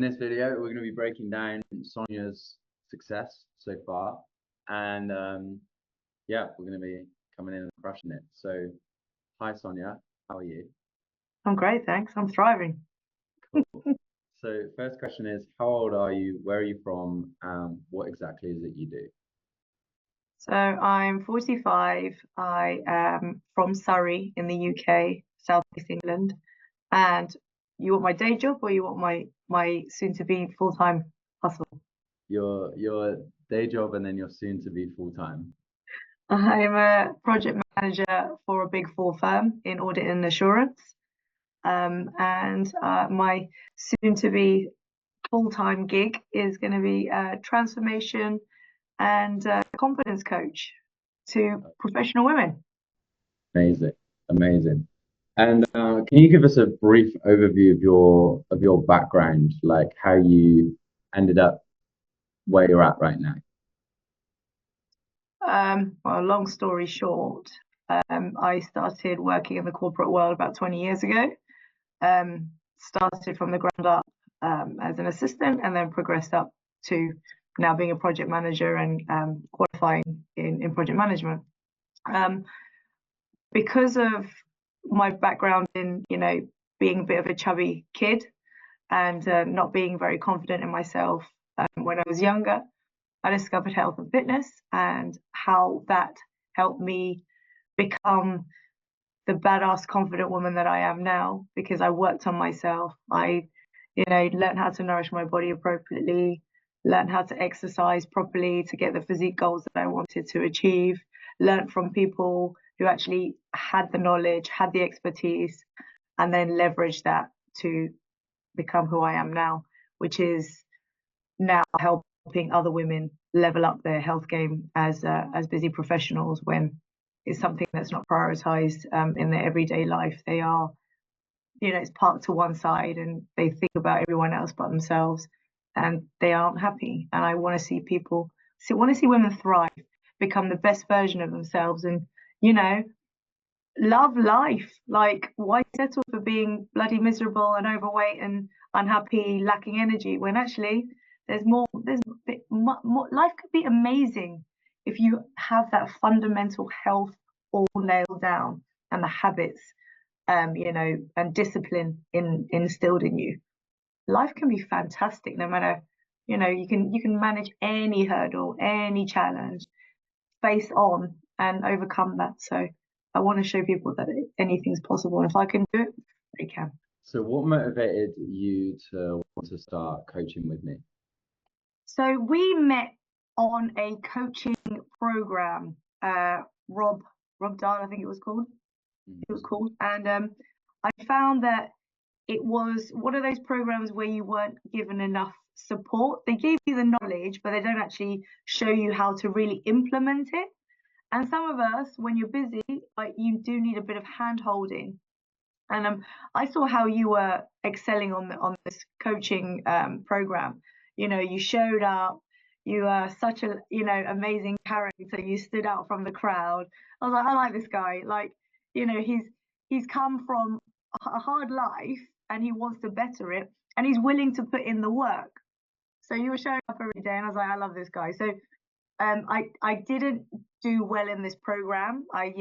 In this video, we're going to be breaking down Sonia's success so far, and yeah, we're going to be coming in and crushing it. So, hi Sonia, how are you? I'm great, thanks. I'm thriving. Cool. So, first question is, how old are you? Where are you from? What exactly is it you do? So I'm 45. I am from Surrey in the UK, Southeast England. And you want my day job or you want my soon-to-be full-time hustle? Your day job and then your soon to be full-time. I'm a project manager for a Big Four firm in audit and assurance. And my soon-to-be full-time gig is going to be transformation and confidence coach to professional women. Amazing, amazing. And can you give us a brief overview of your background, like how you ended up where you're at right now? Well, long story short, I started working in the corporate world about 20 years ago. Started from the ground up as an assistant and then progressed up to now being a project manager and qualifying in project management. Because of my background in, being a bit of a chubby kid and not being very confident in myself when I was younger, I discovered health and fitness and how that helped me become the badass, confident woman that I am now because I worked on myself. I, learned how to nourish my body appropriately, learned how to exercise properly to get the physique goals that I wanted to achieve, learned from people who actually had the knowledge, had the expertise, and then leveraged that to become who I am now, which is now helping other women level up their health game as busy professionals when it's something that's not prioritized in their everyday life. They are, it's parked to one side and they think about everyone else but themselves and they aren't happy. And I want to see women thrive, become the best version of themselves and, love life. Like, why settle for being bloody miserable and overweight and unhappy, lacking energy when actually there's more, life could be amazing if you have that fundamental health all nailed down and the habits, and discipline instilled in you. Life can be fantastic no matter, you can manage any hurdle, any challenge, face on and overcome that. So I want to show people that anything's possible. And if I can do it, they can. So what motivated you to want to start coaching with me? So we met on a coaching program, Rob Dahl, I think it was called. It was called. And I found that it was one of those programs where you weren't given enough support. They gave you the knowledge, but they don't actually show you how to really implement it. And some of us, when you're busy, like you do need a bit of hand holding. And I saw how you were excelling on this coaching program. You showed up. You are such a amazing character. You stood out from the crowd. I was like, I like this guy. Like, he's come from a hard life and he wants to better it, and he's willing to put in the work. So you were showing up every day, and I was like, I love this guy. So I didn't do well in this program. I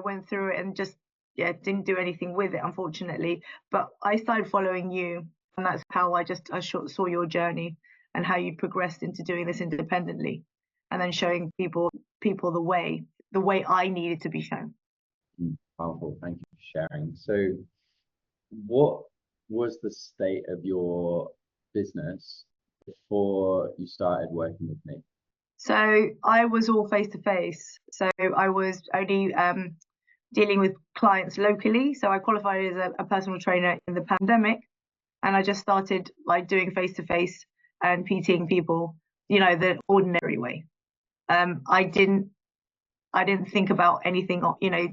went through it and just didn't do anything with it, unfortunately. But I started following you, and that's how I saw your journey and how you progressed into doing this independently, and then showing people the way I needed to be shown. Powerful. Thank you for sharing. So, what was the state of your business before you started working with me? So I was all face to face. So I was only dealing with clients locally. So I qualified as a personal trainer in the pandemic, and I just started like doing face to face and PTing people, the ordinary way. I didn't think about anything,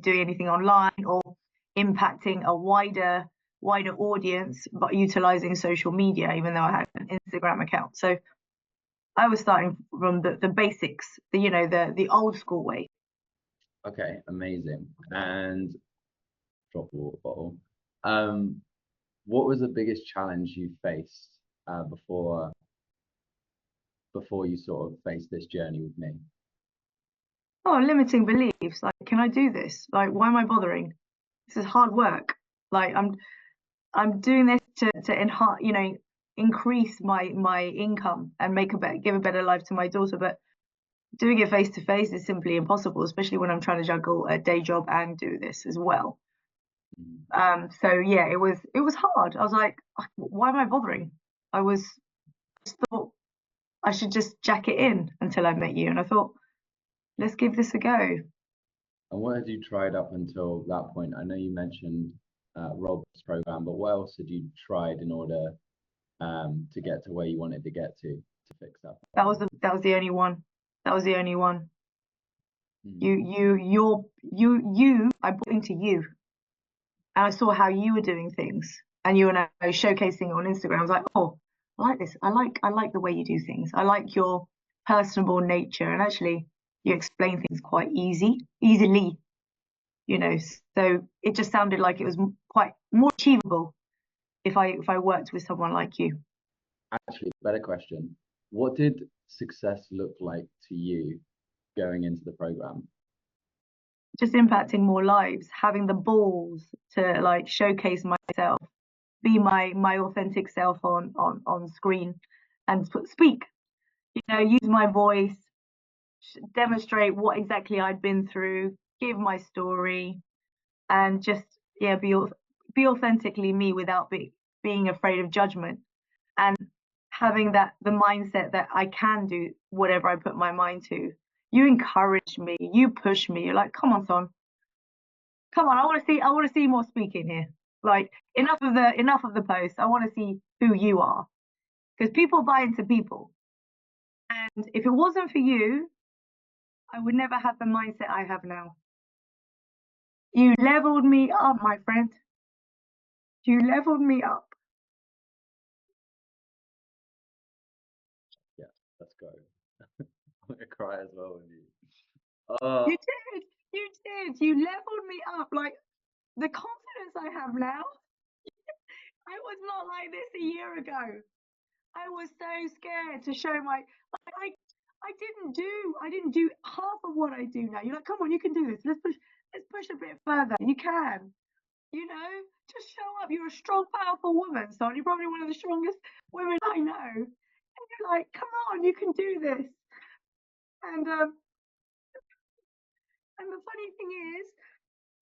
doing anything online or impacting a wider audience, but utilizing social media, even though I had an Instagram account. So I was starting from the basics, the old school way. Okay, amazing. And drop a water bottle. What was the biggest challenge you faced before you sort of face this journey with me? Oh, limiting beliefs. Like, can I do this? Like, why am I bothering? This is hard work. Like, I'm doing this to enhance, increase my income and give a better life to my daughter. But doing it face to face is simply impossible, especially when I'm trying to juggle a day job and do this as well. So yeah, it was hard. I was like, why am I bothering? Just thought I should just jack it in until I met you, and I thought, let's give this a go. And what had you tried up until that point? I know you mentioned Rob's program, but what else had you tried in order to get to where you wanted to get to fix that? That was the only one. That was the only one. I bought into you, and I saw how you were doing things, and you were showcasing it on Instagram. I was like, oh, I like this. I like the way you do things. I like your personable nature, and actually, you explain things quite easily. So it just sounded like it was quite more achievable if I worked with someone like you. Actually, better question. What did success look like to you going into the program? Just impacting more lives, having the balls to like showcase myself, be my authentic self on screen, and speak. Use my voice, demonstrate what exactly I'd been through, give my story, and just be authentically me without being afraid of judgment, and having the mindset that I can do whatever I put my mind to. You encourage me, you push me. You're like, come on, Son, come on, I want to see more speaking here. Like, enough of the posts. I want to see who you are, because people buy into people, and if it wasn't for you, I would never have the mindset I have now. You leveled me up, my friend. You leveled me up. Yeah, let's go. I'm gonna cry as well with you. You did. You did. You leveled me up. Like, the confidence I have now, I was not like this a year ago. I was so scared to show I didn't do half of what I do now. You're like, come on, you can do this. Let's push a bit further. You can. Just show up. You're a strong, powerful woman, son. You're probably one of the strongest women I know. And you're like, come on, you can do this. And the funny thing is,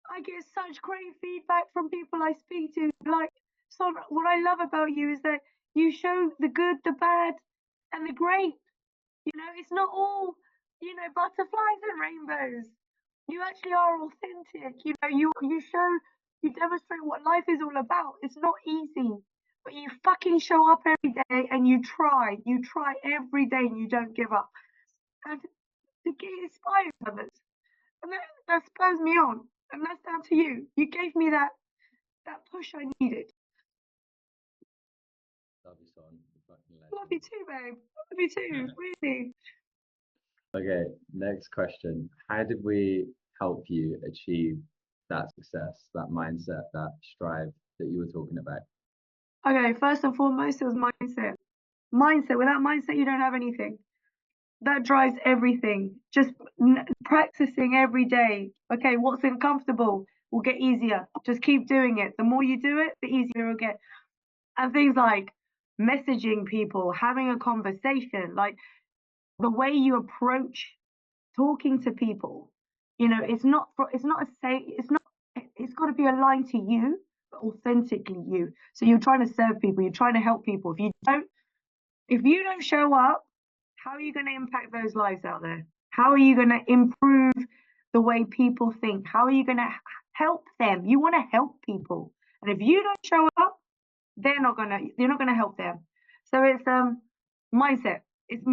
I get such great feedback from people I speak to. Like, so what I love about you is that you show the good, the bad, and the great. It's not all, butterflies and rainbows. You actually are authentic. You demonstrate what life is all about. It's not easy, but you fucking show up every day and you try. You try every day and you don't give up. And it inspires others. And that spurs me on. And that's down to you. You gave me that push I needed. Love you, Son. Love you too, babe. Love you too, really. Okay, next question. How did we help you achieve that success, that mindset, that strive that you were talking about? Okay, first and foremost, it was mindset. Mindset. Without mindset, you don't have anything. That drives everything. Just practicing every day. Okay, what's uncomfortable will get easier. Just keep doing it. The more you do it, the easier it'll get. And things like messaging people, having a conversation, like the way you approach talking to people. It's not it's got to be aligned to you, but authentically you. So you're trying to serve people, you're trying to help people. If you don't show up, how are you going to impact those lives out there? How are you going to improve the way people think? How are you going to help them? You want to help people, and if you don't show up, you're not gonna help them. So it's mindset. It's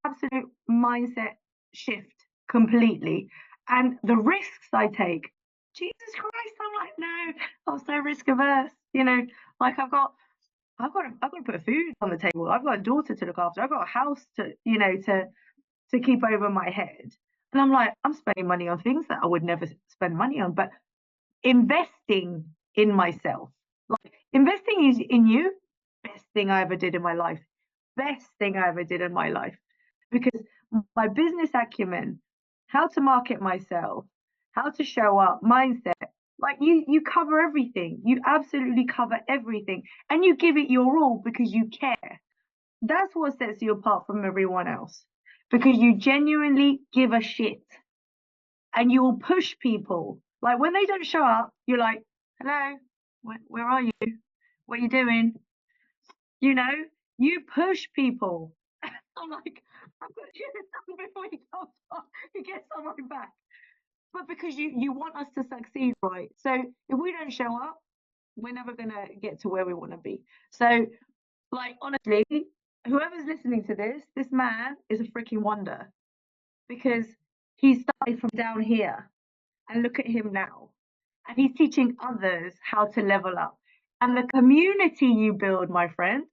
absolute mindset shift completely, and the risks I take. Jesus Christ, I'm like, no, I'm so risk averse. Like I've got to put food on the table. I've got a daughter to look after. I've got a house to keep over my head. And I'm like, I'm spending money on things that I would never spend money on, but investing in myself. Like, investing is in you, best thing I ever did in my life. Best thing I ever did in my life. Because my business acumen, how to market myself, how to show up, mindset, like you cover everything. You absolutely cover everything. And you give it your all because you care. That's what sets you apart from everyone else. Because you genuinely give a shit. And you will push people. Like when they don't show up, you're like, hello, where are you? What are you doing? You know, you push people. I'm like, I've got to do this before he comes up. He gets on my back. But because you want us to succeed, right? So if we don't show up, we're never gonna get to where we want to be. So, like honestly, whoever's listening to this man is a freaking wonder because he started from down here, and look at him now, and he's teaching others how to level up. And the community you build, my friend,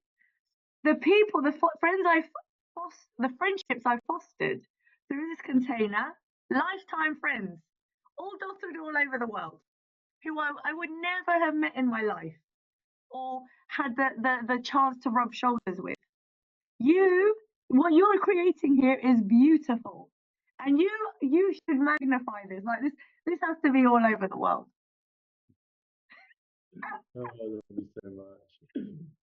the people, the friendships I fostered through this container, lifetime friends, all dotted all over the world, who I would never have met in my life or had the chance to rub shoulders with. What you're creating here is beautiful, and you should magnify this. Like this has to be all over the world. Oh, I love you so much.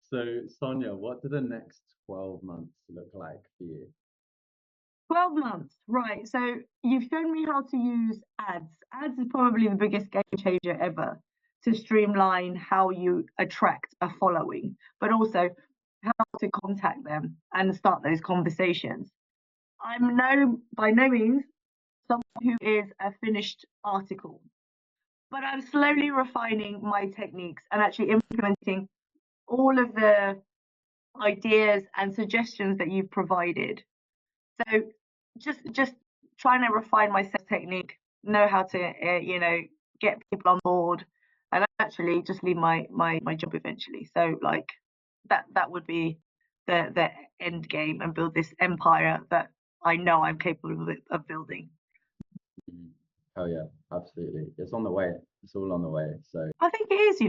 So, Sonia, what do the next 12 months look like for you? 12 months, right. So you've shown me how to use ads. Ads is probably the biggest game changer ever to streamline how you attract a following, but also how to contact them and start those conversations. I'm by no means someone who is a finished article, but I'm slowly refining my techniques and actually implementing all of the ideas and suggestions that you've provided. So just trying to refine my sales technique, know how to get people on board, and actually just leave my job eventually. So like that would be the end game, and build this empire that I know I'm capable of building. Oh yeah, absolutely. It's on the way. It's all on the way. So I think it is,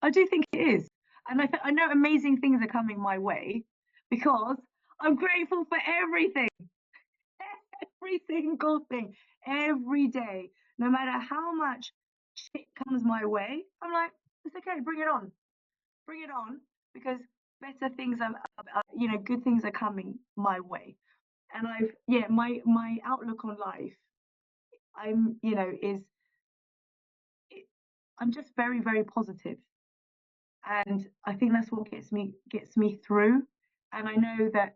I do think it is. And I know amazing things are coming my way because I'm grateful for everything. Every single thing, every day, no matter how much shit comes my way, I'm like, it's okay, bring it on, because better things good things are coming my way. And my outlook on life, I'm, is I'm just very, very positive, and I think that's what gets me through. And I know that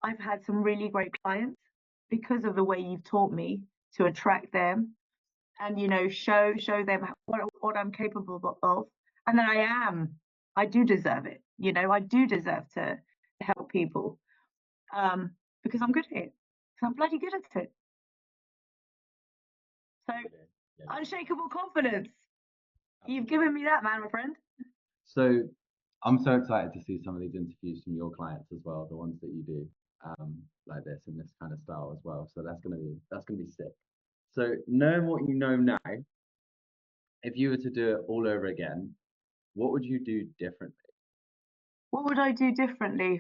I've had some really great clients because of the way you've taught me to attract them and show them what I'm capable of, and that I do deserve it. I do deserve to help people, because I'm good at it. So I'm bloody good at it. So yeah. unshakable confidence. You've given me that, man, my friend. So I'm so excited to see some of these interviews from your clients as well, the ones that you do like this in this kind of style as well. So that's gonna be sick. So knowing what you know now, if you were to do it all over again, what would you do differently? What would I do differently?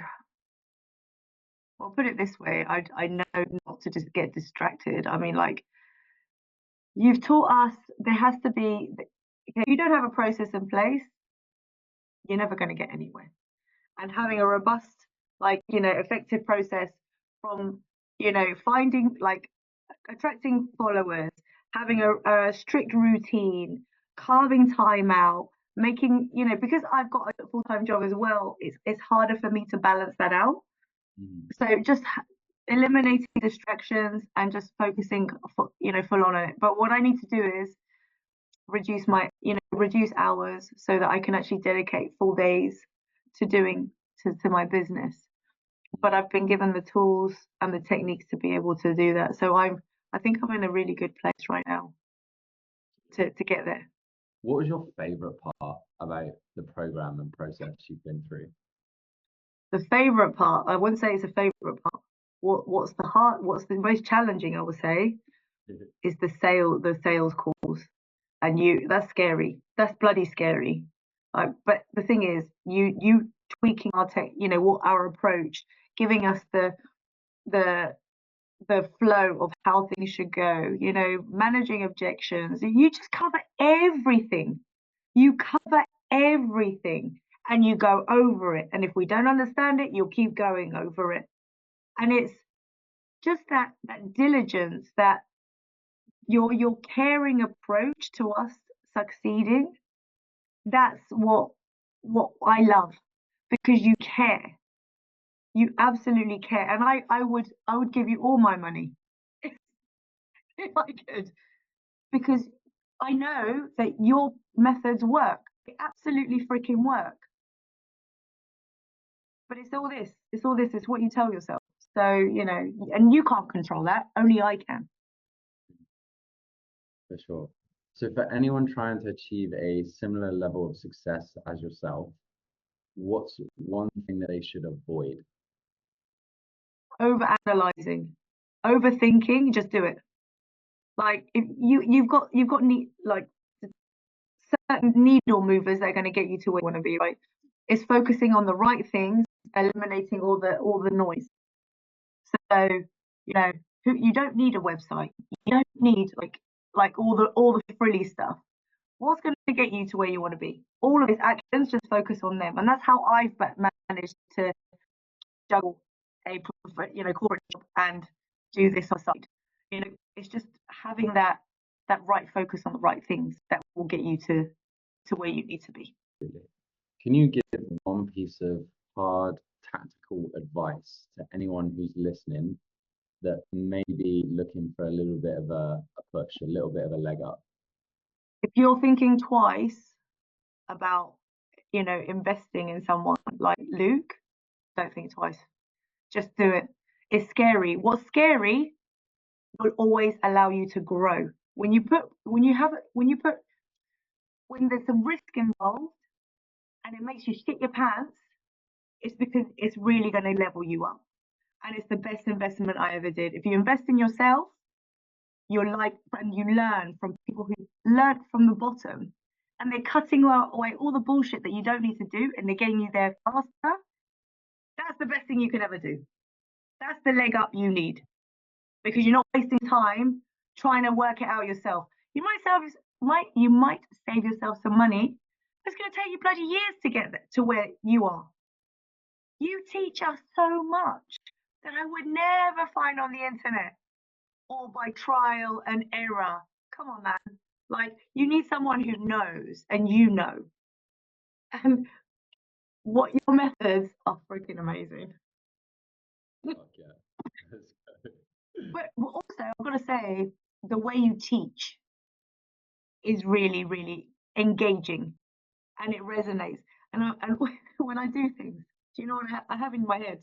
Well, put it this way, I know not to just get distracted. I mean, like, you've taught us there has to be, if you don't have a process in place, you're never going to get anywhere. And having a robust, effective process from, finding, like, attracting followers, having a strict routine, carving time out, making, because I've got a full-time job as well, it's harder for me to balance that out. So just eliminating distractions and just focusing, full on it. But what I need to do is reduce hours so that I can actually dedicate full days to doing to my business. But I've been given the tools and the techniques to be able to do that. So I think I'm in a really good place right now to get there. What was your favorite part about the program and process you've been through? The favorite part, I wouldn't say it's a favorite part. What's the most challenging, I would say, is the sales calls. And that's scary. That's bloody scary. But the thing is, you tweaking our what our approach, giving us the flow of how things should go, managing objections. You just cover everything. You cover everything and you go over it. And if we don't understand it, you'll keep going over it. And it's just that diligence, that your caring approach to us succeeding. That's what I love, because you care. You absolutely care. And I would give you all my money if I could, because I know that your methods work. They absolutely freaking work. But it's all this. It's what you tell yourself. So, and you can't control that. Only I can. For sure. So for anyone trying to achieve a similar level of success as yourself, what's one thing that they should avoid? Overanalyzing, overthinking. Just do it. Like, if you've got like certain needle movers that are going to get you to where you want to be, right? It's focusing on the right things, eliminating all the noise. So, you don't need a website. You don't need like all the frilly stuff. What's going to get you to where you want to be? All of these actions, just focus on them. And that's how I've managed to juggle a corporate job and do this on side. It's just having that right focus on the right things that will get you to where you need to be. Can you give one piece of hard tactical advice to anyone who's listening that may be looking for a little bit of a push, a little bit of a leg up? If you're thinking twice about, investing in someone like Luke, don't think twice. Just do it. It's scary. What's scary will always allow you to grow. When there's some risk involved and it makes you shit your pants, it's because it's really going to level you up. And it's the best investment I ever did. If you invest in yourself, and you learn from people who learned from the bottom, and they're cutting away all the bullshit that you don't need to do, and they're getting you there faster. That's the best thing you can ever do. That's the leg up you need, because you're not wasting time trying to work it out yourself. You might save yourself some money. It's going to take you bloody years to get to where you are. You teach us so much that I would never find on the internet or by trial and error. Come on, man. Like, you need someone who knows, and and what your methods are freaking amazing. Fuck yeah. But also, I've got to say, the way you teach is really, really engaging, and it resonates. And when I do things, do you know what I have in my head?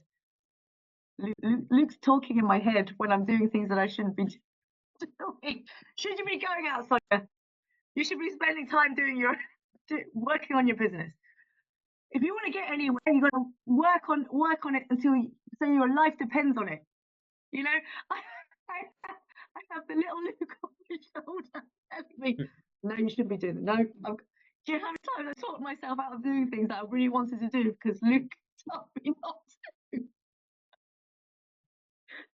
Luke's talking in my head when I'm doing things that I shouldn't be doing. Should you be going out, Sonia? You should be spending time working on your business. If you want to get anywhere, you got to work on it so your life depends on it. I have the little Luke on my shoulder telling me, no, you shouldn't be doing it. No, do you have time to talk myself out of doing things that I really wanted to do because Luke told me not to?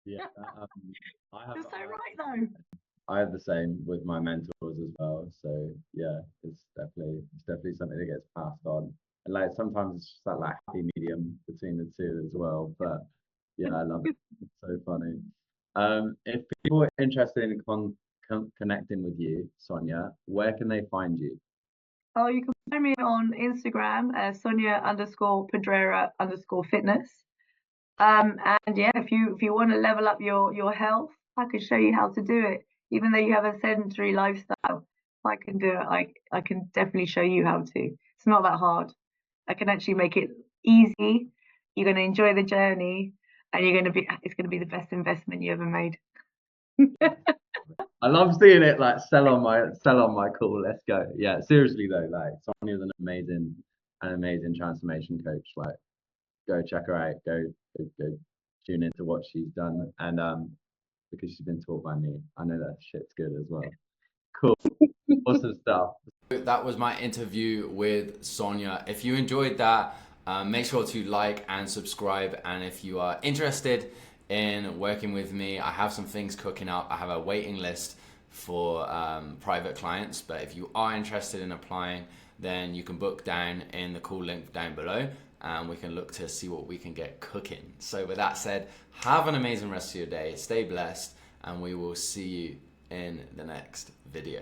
Yeah, You're so right though. I have the same with my mentors as well. So yeah, it's definitely something that gets passed on. And like sometimes it's just that like happy medium between the two as well. But yeah, I love it. It's so funny. If people are interested in connecting with you, Sonia, where can they find you? Oh, you can find me on Instagram as Sonia_Pedrera_fitness. And yeah, if you want to level up your health, I can show you how to do it. Even though you have a sedentary lifestyle, I can do it. I can definitely show you how to. It's not that hard. I can actually make it easy. You're going to enjoy the journey, and it's going to be the best investment you ever made. I love seeing it like sell on my call. Let's go. Yeah, seriously though, like Sonia's an amazing transformation coach. Like, go check her out. Go tune into what she's done, and because she's been taught by me, I know that shit's good as well. Cool, awesome stuff. That was my interview with Sonia. If you enjoyed that, Make sure to like and subscribe. And if you are interested in working with me, I have some things cooking up. I have a waiting list for private clients. But if you are interested in applying, then you can book down in the cool link down below, and we can look to see what we can get cooking. So with that said, have an amazing rest of your day. Stay blessed, and we will see you in the next video.